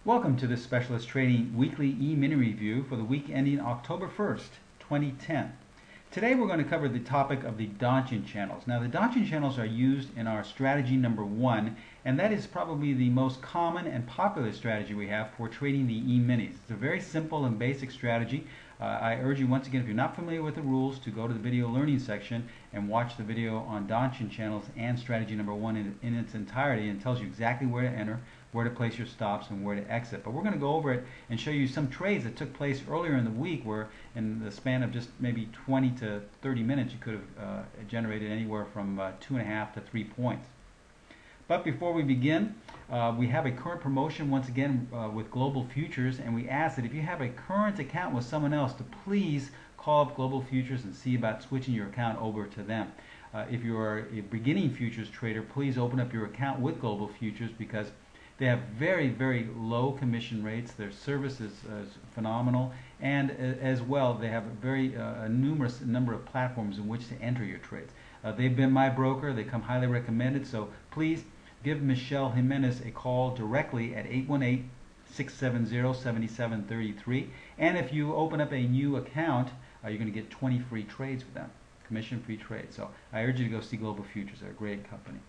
Welcome to this Specialist Trading Weekly E-mini Review for the week ending October 1st, 2010. Today we're going to cover the topic of the Donchian channels. Now the Donchian channels are used in our strategy number 1, and that is probably the most common and popular strategy we have for trading the E-minis. It's a very simple and basic strategy. I urge you once again, if you're not familiar with the rules, to go to the video learning section and watch the video on Donchian channels and strategy number 1 in its entirety, and it tells you exactly where to enter, where to place your stops, and where to exit. But we're going to go over it and show you some trades that took place earlier in the week where in the span of just maybe 20 to 30 minutes you could have generated anywhere from 2.5 to 3 points. But before we begin, we have a current promotion once again with Global Futures, and we ask that if you have a current account with someone else to please call up Global Futures and see about switching your account over to them. If you are a beginning futures trader, please open up your account with Global Futures because they have very, very low commission rates. Their service is phenomenal, and as well they have a very numerous number of platforms in which to enter your trades. They've been my broker. They come highly recommended, so please give Michelle Jimenez a call directly at 818-670-7733. And if you open up a new account, you're going to get 20 free trades with them, commission-free trades. So I urge you to go see Global Futures. They're a great company.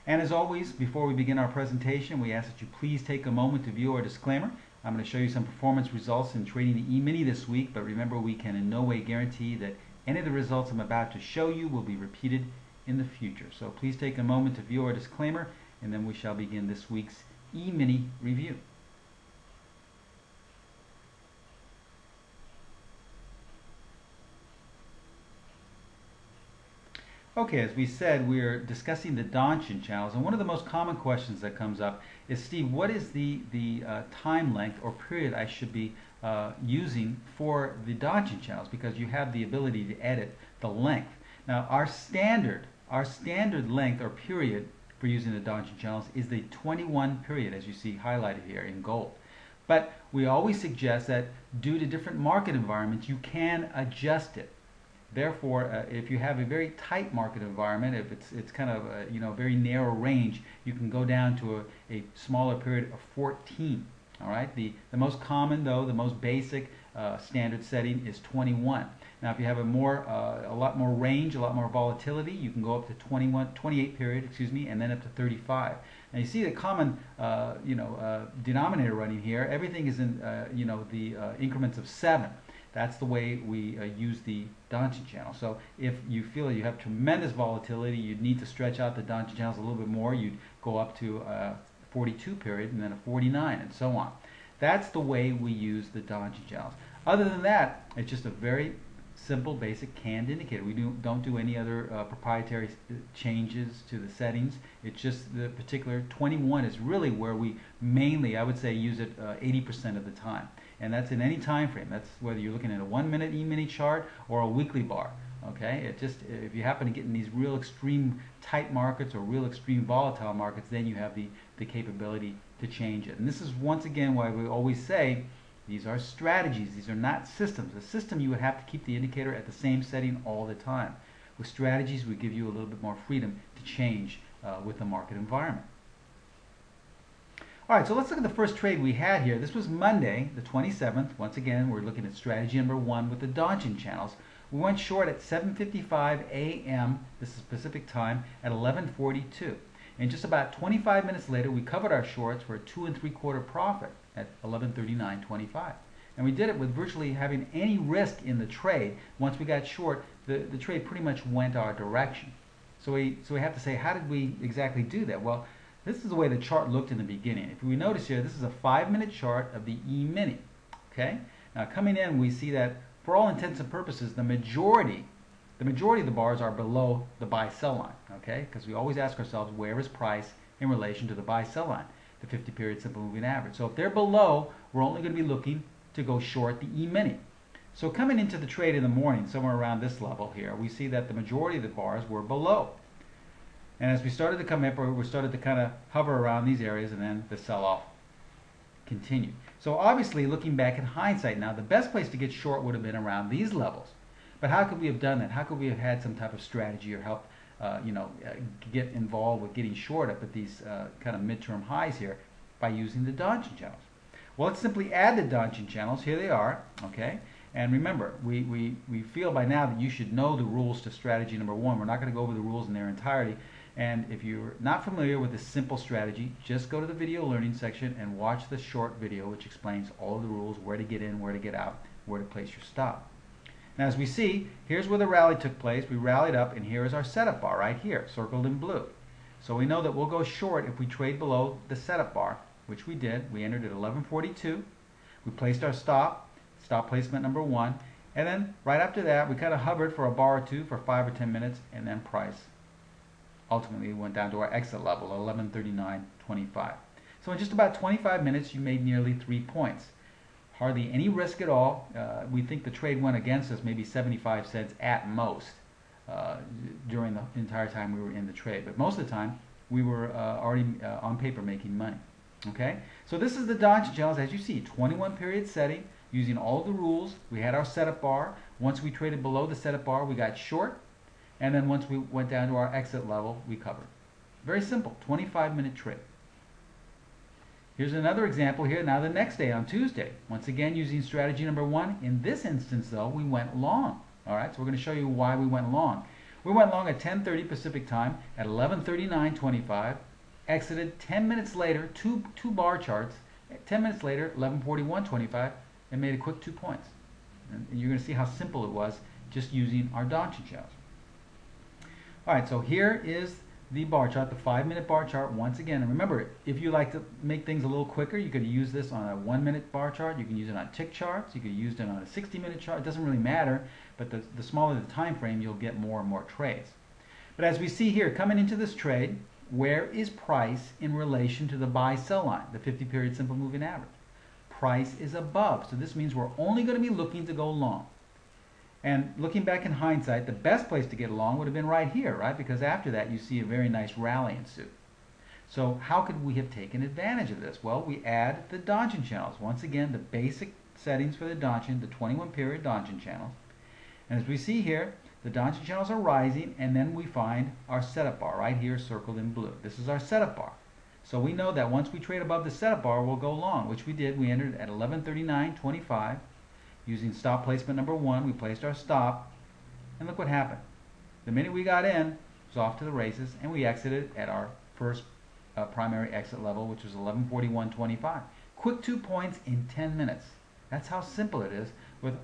And as always, before we begin our presentation, we ask that you please take a moment to view our disclaimer. I'm going to show you some performance results in trading the E-mini this week, but remember, we can in no way guarantee that any of the results I'm about to show you will be repeated in the future. So please take a moment to view our disclaimer, and then we shall begin this week's E-mini review. Okay, as we said, we're discussing the Donchian channels, and one of the most common questions that comes up is, Steve, what is the time length or period I should be using for the Donchian channels, because you have the ability to edit the length. Now our standard length or period for using the Donchian channels is the 21 period, as you see highlighted here in gold. But we always suggest that due to different market environments, you can adjust it. Therefore, if you have a very tight market environment, if it's kind of a very narrow range, you can go down to a smaller period of 14. All right. The most common, though, the most basic standard setting is 21. Now, if you have a lot more range, a lot more volatility, you can go up to 28 period, and then up to 35. Now you see the common denominator running here. Everything is in the increments of 7. That's the way we use the Donchian channel. So if you feel you have tremendous volatility, you'd need to stretch out the Donchian channels a little bit more. You'd go up to a 42 period and then a 49 and so on. That's the way we use the Donchian channels. Other than that, it's just a very simple, basic canned indicator. We don't do any other proprietary changes to the settings. It's just the particular 21 is really where we mainly, I would say, use it 80% of the time. And that's in any time frame. That's whether you're looking at a 1-minute E-mini chart or a weekly bar. Okay, it just, if you happen to get in these real extreme tight markets or real extreme volatile markets, then you have the capability to change it. And this is once again why we always say these are strategies. These are not systems. A system, you would have to keep the indicator at the same setting all the time. With strategies, we give you a little bit more freedom to change with the market environment. All right, so let's look at the first trade we had here. This was Monday, the 27th. Once again, we're looking at strategy number 1 with the Donchian channels. We went short at 7:55 a.m. This is Pacific time at 11:42. And just about 25 minutes later, we covered our shorts for a 2 3/4 profit at 11:39.25. And we did it with virtually having any risk in the trade. Once we got short, the trade pretty much went our direction. So we have to say, how did we exactly do that? Well, this is the way the chart looked in the beginning. If we notice here, this is a 5-minute chart of the E-mini. Okay. Now coming in, we see that for all intents and purposes, the majority of the bars are below the buy-sell line. Okay, because we always ask ourselves, where is price in relation to the buy-sell line, the 50-period simple moving average? So if they're below, we're only going to be looking to go short the E-mini. So coming into the trade in the morning, somewhere around this level here, we see that the majority of the bars were below. And as we started to come up, we started to kind of hover around these areas, and then the sell-off continued. So obviously, looking back in hindsight now, the best place to get short would have been around these levels. But how could we have done that? How could we have had some type of strategy or help get involved with getting short up at these kind of midterm highs here? by using the Donchian channels. Well, let's simply add the Donchian channels. Here they are, okay? And remember, we feel by now that you should know the rules to strategy number 1. We're not going to go over the rules in their entirety. And if you're not familiar with this simple strategy, just go to the video learning section and watch the short video which explains all of the rules, where to get in, where to get out, where to place your stop. Now as we see, here's where the rally took place. We rallied up, and here is our setup bar right here, circled in blue. So we know that we'll go short if we trade below the setup bar, which we did. We entered at 11.42. We placed our stop placement number 1, and then right after that we kind of hovered for a bar or two for 5 or 10 minutes, and then price ultimately went down to our exit level, 11.3925. So in just about 25 minutes you made nearly 3 points. Hardly any risk at all. We think the trade went against us maybe 75 cents at most during the entire time we were in the trade, but most of the time we were already on paper making money. Okay, so this is the Donchian channels. As you see, 21 period setting, using all the rules. We had our setup bar. Once we traded below the setup bar, we got short, and then once we went down to our exit level, we covered. Very simple, 25-minute trade. Here's another example here. Now the next day, on Tuesday, once again using strategy number 1. In this instance though, we went long. All right, so we're going to show you why we went long. We went long at 10:30 Pacific time at 11:39.25, exited 10 minutes later, two bar charts, 10 minutes later, 11:41.25, and made a quick 2 points. And you're going to see how simple it was just using our Donchian channels. All right, so here is the bar chart, the 5-minute bar chart once again. And remember, if you like to make things a little quicker, you could use this on a 1-minute bar chart. You can use it on tick charts. You could use it on a 60-minute chart. It doesn't really matter, but the smaller the time frame, you'll get more and more trades. But as we see here, coming into this trade, where is price in relation to the buy-sell line, the 50-period simple moving average? Price is above, so this means we're only going to be looking to go long. And looking back in hindsight, the best place to get long would have been right here, right? Because after that, you see a very nice rally ensue. So how could we have taken advantage of this? Well, we add the Donchian channels. Once again, the basic settings for the Donchian, the 21-period Donchian channels. And as we see here, the Donchian channels are rising, and then we find our setup bar right here circled in blue. This is our setup bar. So we know that once we trade above the setup bar, we'll go long, which we did. We entered at 11:39.25. Using stop placement number 1, we placed our stop, and look what happened. The minute we got in, it was off to the races, and we exited at our first primary exit level, which was 11:41.25. Quick 2 points in 10 minutes. That's how simple it is, with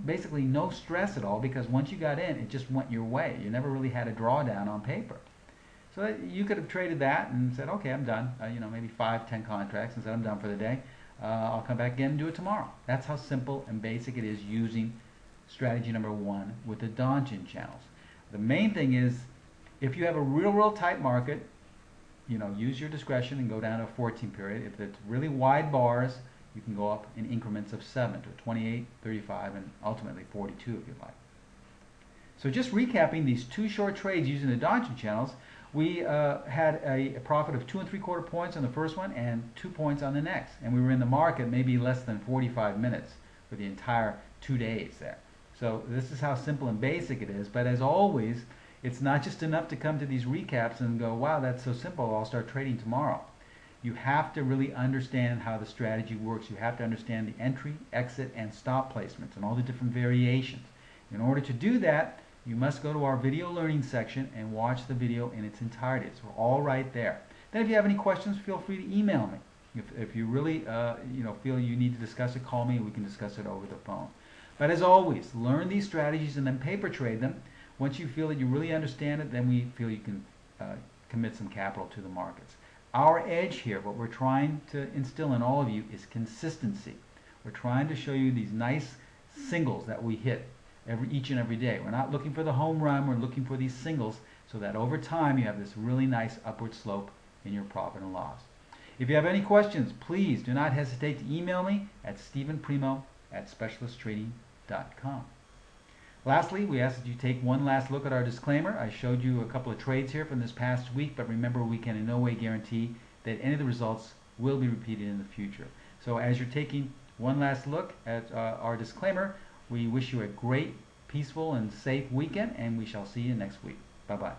basically no stress at all, because once you got in, it just went your way. You never really had a drawdown on paper. So you could have traded that and said, okay, I'm done. Maybe 5-10 contracts, and said I'm done for the day. I'll come back again and do it tomorrow. That's how simple and basic it is using strategy number 1 with the Donchian channels. The main thing is, if you have a real tight market, use your discretion and go down to a 14 period. If it's really wide bars, you can go up in increments of 7 to 28, 35, and ultimately 42 if you'd like. So just recapping these 2 short trades using the Donchian channels, we had a profit of 2 3/4 points on the first one and 2 points on the next. And we were in the market maybe less than 45 minutes for the entire 2 days there. So this is how simple and basic it is. But as always, it's not just enough to come to these recaps and go, wow, that's so simple, I'll start trading tomorrow. You have to really understand how the strategy works. You have to understand the entry, exit, and stop placements and all the different variations. In order to do that, you must go to our video learning section and watch the video in its entirety. It's all right there. Then if you have any questions, feel free to email me. If you really feel you need to discuss it, call me and we can discuss it over the phone. But as always, learn these strategies and then paper trade them. Once you feel that you really understand it, then we feel you can commit some capital to the markets. Our edge here, what we're trying to instill in all of you, is consistency. We're trying to show you these nice singles that we hit each and every day. We're not looking for the home run, we're looking for these singles so that over time you have this really nice upward slope in your profit and loss. If you have any questions, please do not hesitate to email me at stephenprimo@specialisttrading.com. Lastly, we ask that you take one last look at our disclaimer. I showed you a couple of trades here from this past week, but remember, we can in no way guarantee that any of the results will be repeated in the future. So as you're taking one last look at our disclaimer, we wish you a great, peaceful, and safe weekend, and we shall see you next week. Bye-bye.